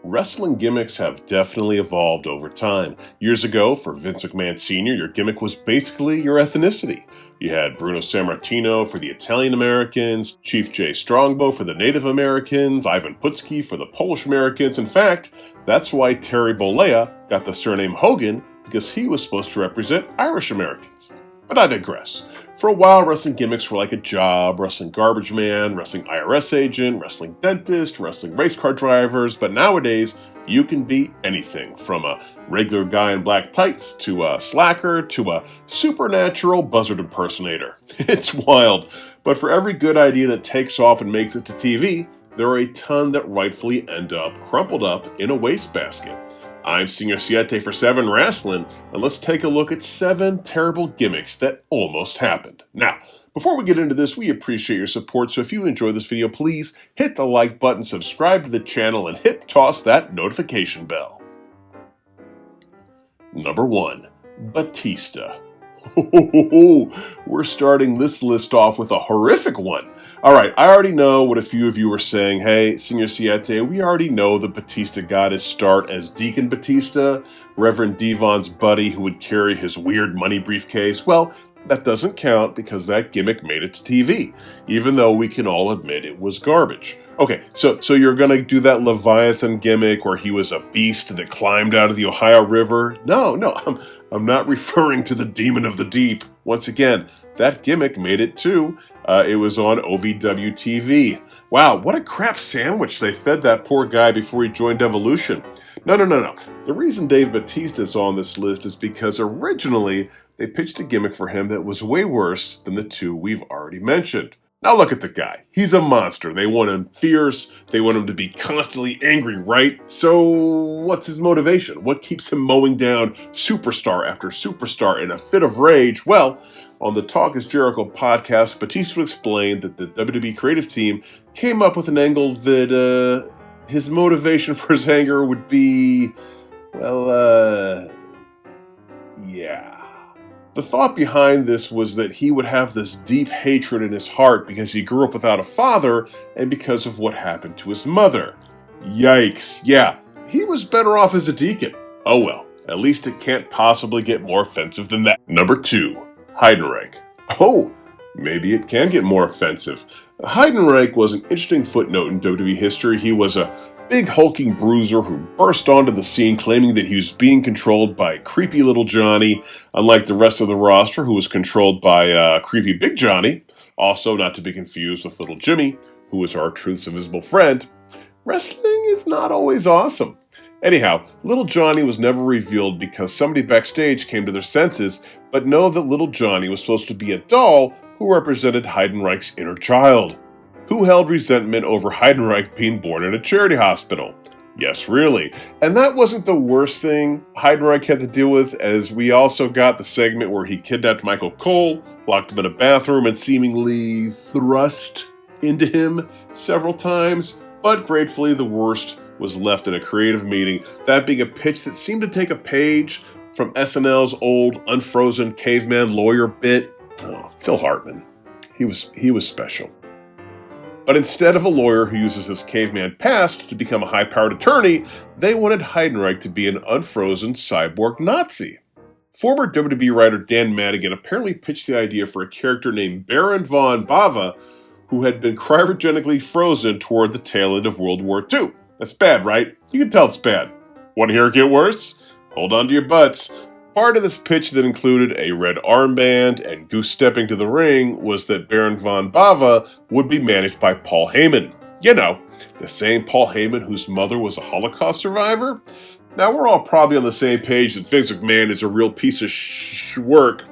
Wrestling gimmicks have definitely evolved over time. Years ago, for Vince McMahon Sr., your gimmick was basically your ethnicity. You had Bruno Sammartino for the Italian Americans, Chief Jay Strongbow for the Native Americans, Ivan Putski for the Polish Americans. In fact, that's why Terry Bollea got the surname Hogan, because he was supposed to represent Irish Americans. But I digress. For a while, wrestling gimmicks were like a job: wrestling garbage man, wrestling IRS agent, wrestling dentist, wrestling race car drivers. But nowadays, you can be anything from a regular guy in black tights to a slacker to a supernatural buzzard impersonator. It's wild. But for every good idea that takes off and makes it to TV, there are a ton that rightfully end up crumpled up in a wastebasket. I'm Senior Siete for 7 Wrestling, and let's take a look at 7 terrible gimmicks that almost happened. Now, before we get into this, we appreciate your support, so if you enjoyed this video, please hit the like button, subscribe to the channel, and hip-toss that notification bell. Number 1. Batista. We're starting this list off with a horrific one. Alright, I already know what a few of you were saying. Hey, Senior Siete, we already know that Batista got his start as Deacon Batista, Reverend Devon's buddy who would carry his weird money briefcase. Well, that doesn't count because that gimmick made it to TV, even though we can all admit it was garbage. Okay, so you're gonna do that Leviathan gimmick where he was a beast that climbed out of the Ohio River? No, I'm not referring to the Demon of the Deep. Once again, that gimmick made it too. It was on OVW TV. Wow, what a crap sandwich they fed that poor guy before he joined Evolution. No. The reason Dave Batista is on this list is because originally they pitched a gimmick for him that was way worse than the 2 we've already mentioned. Now look at the guy. He's a monster. They want him fierce. They want him to be constantly angry, right? So what's his motivation? What keeps him mowing down superstar after superstar in a fit of rage? Well, on the Talk is Jericho podcast, Batista would explain that the WWE creative team came up with an angle that his motivation for his anger would be, yeah. The thought behind this was that he would have this deep hatred in his heart because he grew up without a father and because of what happened to his mother. Yikes. Yeah, he was better off as a deacon. Oh well, at least it can't possibly get more offensive than that. Number 2. Heidenreich. Oh, maybe it can get more offensive. Heidenreich was an interesting footnote in WWE history. He was a big hulking bruiser who burst onto the scene claiming that he was being controlled by creepy little Johnny, unlike the rest of the roster who was controlled by creepy big Johnny, also not to be confused with little Jimmy, who was R-Truth's invisible friend. Wrestling is not always awesome. Anyhow, little Johnny was never revealed because somebody backstage came to their senses, but know that little Johnny was supposed to be a doll who represented Heidenreich's inner child, who held resentment over Heidenreich being born in a charity hospital. Yes, really. And that wasn't the worst thing Heidenreich had to deal with, as we also got the segment where he kidnapped Michael Cole, locked him in a bathroom, and seemingly thrust into him several times. But gratefully, the worst was left in a creative meeting, that being a pitch that seemed to take a page from SNL's old unfrozen caveman lawyer bit. Oh, Phil Hartman. He was special. But instead of a lawyer who uses his caveman past to become a high-powered attorney, they wanted Heidenreich to be an unfrozen cyborg Nazi. Former WWE writer Dan Madigan apparently pitched the idea for a character named Baron von Bava, who had been cryogenically frozen toward the tail end of World War II. That's bad, right? You can tell it's bad. Want to hear it get worse? Hold on to your butts. Part of this pitch that included a red armband and goose-stepping to the ring was that Baron von Bava would be managed by Paul Heyman. You know, the same Paul Heyman whose mother was a Holocaust survivor. Now, we're all probably on the same page that Vince McMahon is a real piece of work,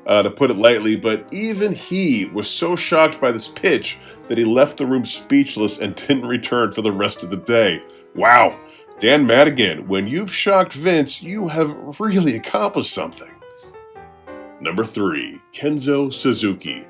to put it lightly, but even he was so shocked by this pitch that he left the room speechless and didn't return for the rest of the day. Wow. Dan Madigan, when you've shocked Vince, you have really accomplished something. Number 3, Kenzo Suzuki.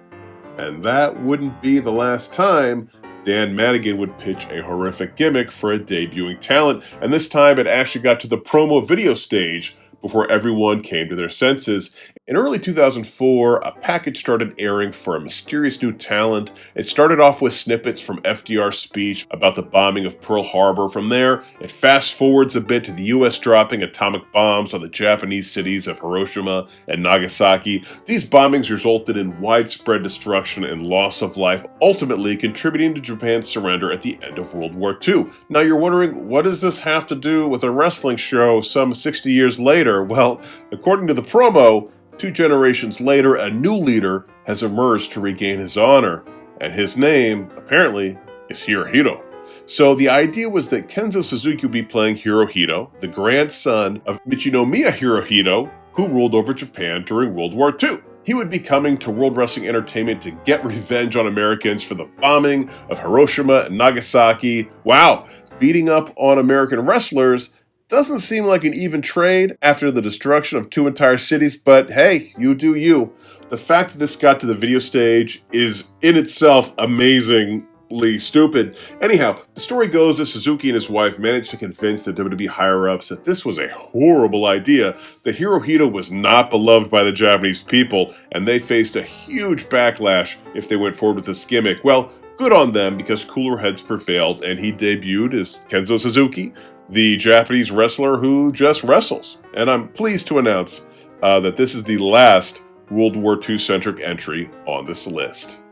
And that wouldn't be the last time Dan Madigan would pitch a horrific gimmick for a debuting talent, and this time it actually got to the promo video stage, before everyone came to their senses. In early 2004, a package started airing for a mysterious new talent. It started off with snippets from FDR's speech about the bombing of Pearl Harbor. From there, it fast forwards a bit to the US dropping atomic bombs on the Japanese cities of Hiroshima and Nagasaki. These bombings resulted in widespread destruction and loss of life, ultimately contributing to Japan's surrender at the end of World War II. Now you're wondering, what does this have to do with a wrestling show some 60 years later? Well, according to the promo, 2 generations later, a new leader has emerged to regain his honor, and his name, apparently, is Hirohito. So the idea was that Kenzo Suzuki would be playing Hirohito, the grandson of Michinomiya Hirohito, who ruled over Japan during World War II. He would be coming to World Wrestling Entertainment to get revenge on Americans for the bombing of Hiroshima and Nagasaki. Wow, beating up on American wrestlers doesn't seem like an even trade after the destruction of 2 entire cities, but hey, you do you. The fact that this got to the video stage is in itself amazingly stupid. Anyhow, the story goes that Suzuki and his wife managed to convince the WWE higher-ups that this was a horrible idea, that Hirohito was not beloved by the Japanese people, and they faced a huge backlash if they went forward with this gimmick. Well, good on them, because cooler heads prevailed, and he debuted as Kenzo Suzuki, the Japanese wrestler who just wrestles. And I'm pleased to announce that this is the last World War II-centric entry on this list.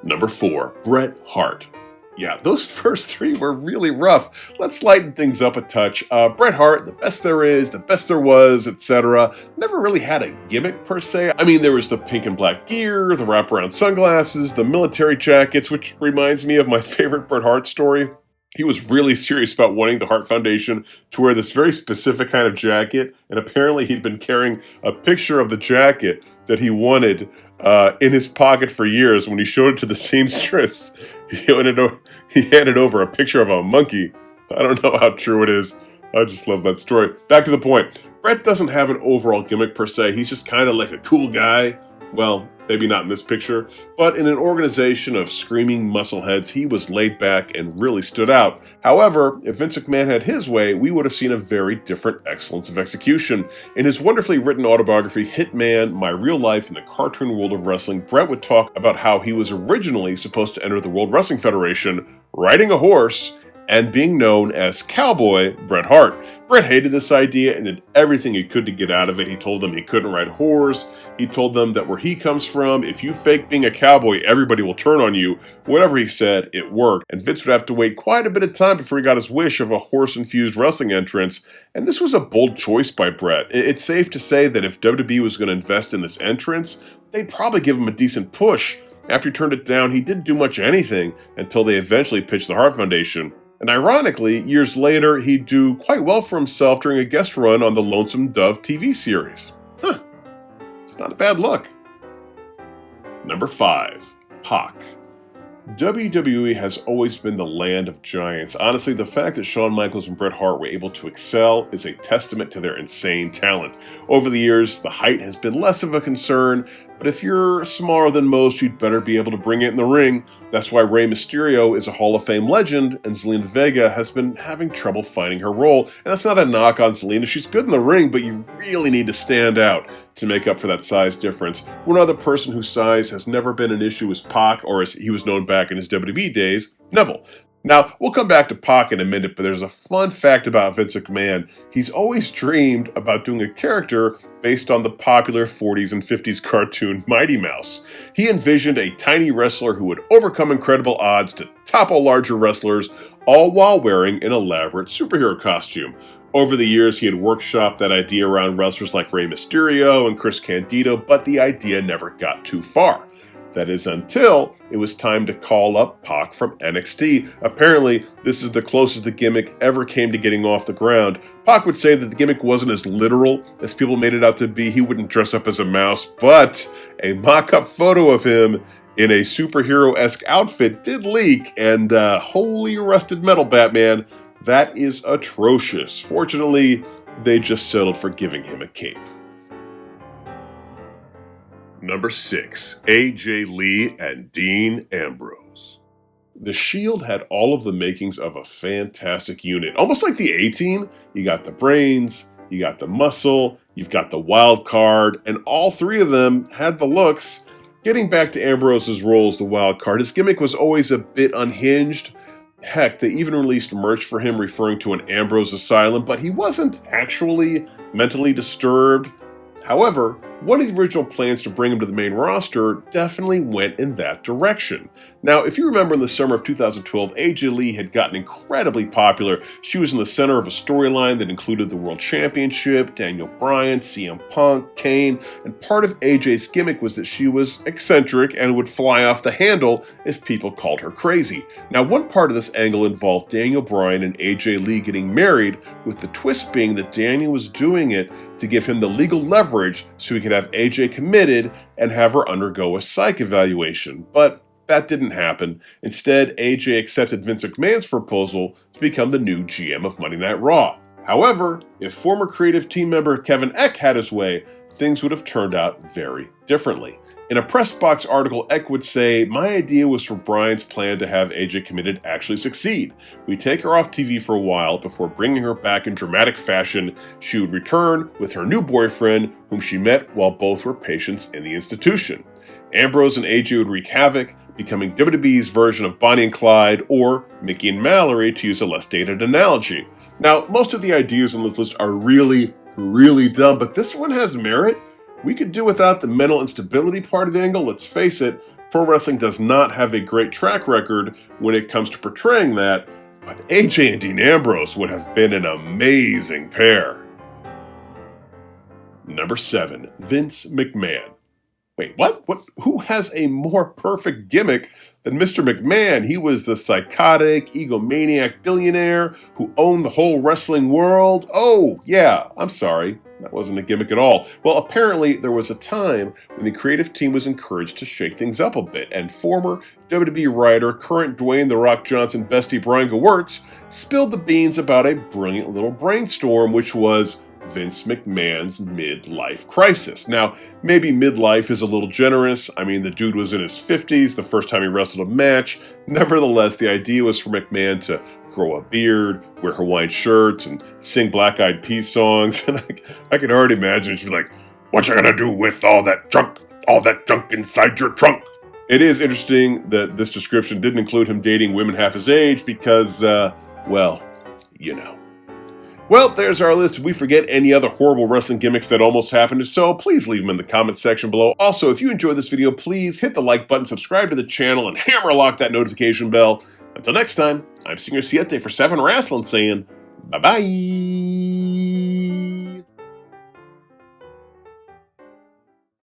Number 4, Bret Hart. Yeah, those first 3 were really rough. Let's lighten things up a touch. Bret Hart, the best there is, the best there was, etc. Never really had a gimmick per se. I mean, there was the pink and black gear, the wraparound sunglasses, the military jackets, which reminds me of my favorite Bret Hart story. He was really serious about wanting the Hart Foundation to wear this very specific kind of jacket, and apparently he'd been carrying a picture of the jacket that he wanted in his pocket for years. When he showed it to the seamstress, he handed over a picture of a monkey. I don't know how true it is. I just love that story. Back to the point. Bret doesn't have an overall gimmick per se. He's just kind of like a cool guy. Well, maybe not in this picture, but in an organization of screaming muscleheads, he was laid back and really stood out. However, if Vince McMahon had his way, we would have seen a very different excellence of execution. In his wonderfully written autobiography, Hitman, My Real Life in the Cartoon World of Wrestling, Bret would talk about how he was originally supposed to enter the World Wrestling Federation riding a horse and being known as Cowboy Bret Hart. Bret hated this idea and did everything he could to get out of it. He told them he couldn't ride a horse. He told them that where he comes from, if you fake being a cowboy, everybody will turn on you. Whatever he said, it worked. And Vince would have to wait quite a bit of time before he got his wish of a horse-infused wrestling entrance. And this was a bold choice by Bret. It's safe to say that if WWE was going to invest in this entrance, they'd probably give him a decent push. After he turned it down, he didn't do much anything until they eventually pitched the Hart Foundation. And ironically, years later, he'd do quite well for himself during a guest run on the Lonesome Dove TV series. It's not a bad look. Number 5, Pac. WWE has always been the land of giants. Honestly, the fact that Shawn Michaels and Bret Hart were able to excel is a testament to their insane talent. Over the years, the height has been less of a concern, but if you're smaller than most, you'd better be able to bring it in the ring. That's why Rey Mysterio is a Hall of Fame legend, and Zelina Vega has been having trouble finding her role. And that's not a knock on Zelina. She's good in the ring, but you really need to stand out to make up for that size difference. One other person whose size has never been an issue is Pac, or as he was known back in his WWE days, Neville. Now, we'll come back to Pac in a minute, but there's a fun fact about Vince McMahon. He's always dreamed about doing a character based on the popular 40s and 50s cartoon Mighty Mouse. He envisioned a tiny wrestler who would overcome incredible odds to topple larger wrestlers, all while wearing an elaborate superhero costume. Over the years, he had workshopped that idea around wrestlers like Rey Mysterio and Chris Candido, but the idea never got too far. That is until it was time to call up Pac from NXT. Apparently, this is the closest the gimmick ever came to getting off the ground. Pac would say that the gimmick wasn't as literal as people made it out to be. He wouldn't dress up as a mouse, but a mock-up photo of him in a superhero-esque outfit did leak, and holy rusted metal, Batman, that is atrocious. Fortunately, they just settled for giving him a cape. Number 6, AJ Lee and Dean Ambrose. The Shield had all of the makings of a fantastic unit. Almost like the A-Team, you got the brains, you got the muscle, you've got the wild card, and all three of them had the looks. Getting back to Ambrose's role as the wild card, his gimmick was always a bit unhinged. Heck, they even released merch for him referring to an Ambrose asylum, but he wasn't actually mentally disturbed. However, one of the original plans to bring him to the main roster definitely went in that direction. Now, if you remember in the summer of 2012, AJ Lee had gotten incredibly popular. She was in the center of a storyline that included the World Championship, Daniel Bryan, CM Punk, Kane, and part of AJ's gimmick was that she was eccentric and would fly off the handle if people called her crazy. Now, one part of this angle involved Daniel Bryan and AJ Lee getting married, with the twist being that Daniel was doing it to give him the legal leverage so he could have AJ committed and have her undergo a psych evaluation. But that didn't happen. Instead, AJ accepted Vince McMahon's proposal to become the new GM of Monday Night Raw. However, if former creative team member Kevin Eck had his way, things would have turned out very differently. In a press box article, Eck would say, "My idea was for Bryan's plan to have AJ committed actually succeed. We take her off TV for a while before bringing her back in dramatic fashion. She would return with her new boyfriend, whom she met while both were patients in the institution. Ambrose and AJ would wreak havoc, becoming WWE's version of Bonnie and Clyde, or Mickey and Mallory, to use a less dated analogy." Now, most of the ideas on this list are really dumb, but this one has merit. We could do without the mental instability part of the angle. Let's face it, pro wrestling does not have a great track record when it comes to portraying that, but AJ and Dean Ambrose would have been an amazing pair. Number 7, Vince McMahon. Wait, what? Who has a more perfect gimmick than Mr. McMahon? He was the psychotic, egomaniac billionaire who owned the whole wrestling world. Oh, yeah, I'm sorry. That wasn't a gimmick at all. Well, apparently there was a time when the creative team was encouraged to shake things up a bit, and former WWE writer, current Dwayne "The Rock" Johnson bestie Brian Gewirtz spilled the beans about a brilliant little brainstorm, which was Vince McMahon's midlife crisis. Now, maybe midlife is a little generous. I mean, the dude was in his 50s the first time he wrestled a match. Nevertheless, the idea was for McMahon to grow a beard, wear Hawaiian shirts, and sing Black Eyed Peas songs. And I can already imagine she's like, "What you gonna do with all that junk inside your trunk?" It is interesting that this description didn't include him dating women half his age because, well, you know. Well, there's our list. If we forget any other horrible wrestling gimmicks that almost happened, so please leave them in the comments section below. Also, if you enjoyed this video, please hit the like button, subscribe to the channel, and hammer lock that notification bell. Until next time, I'm Señor Siete for 7 Wrestling saying bye-bye.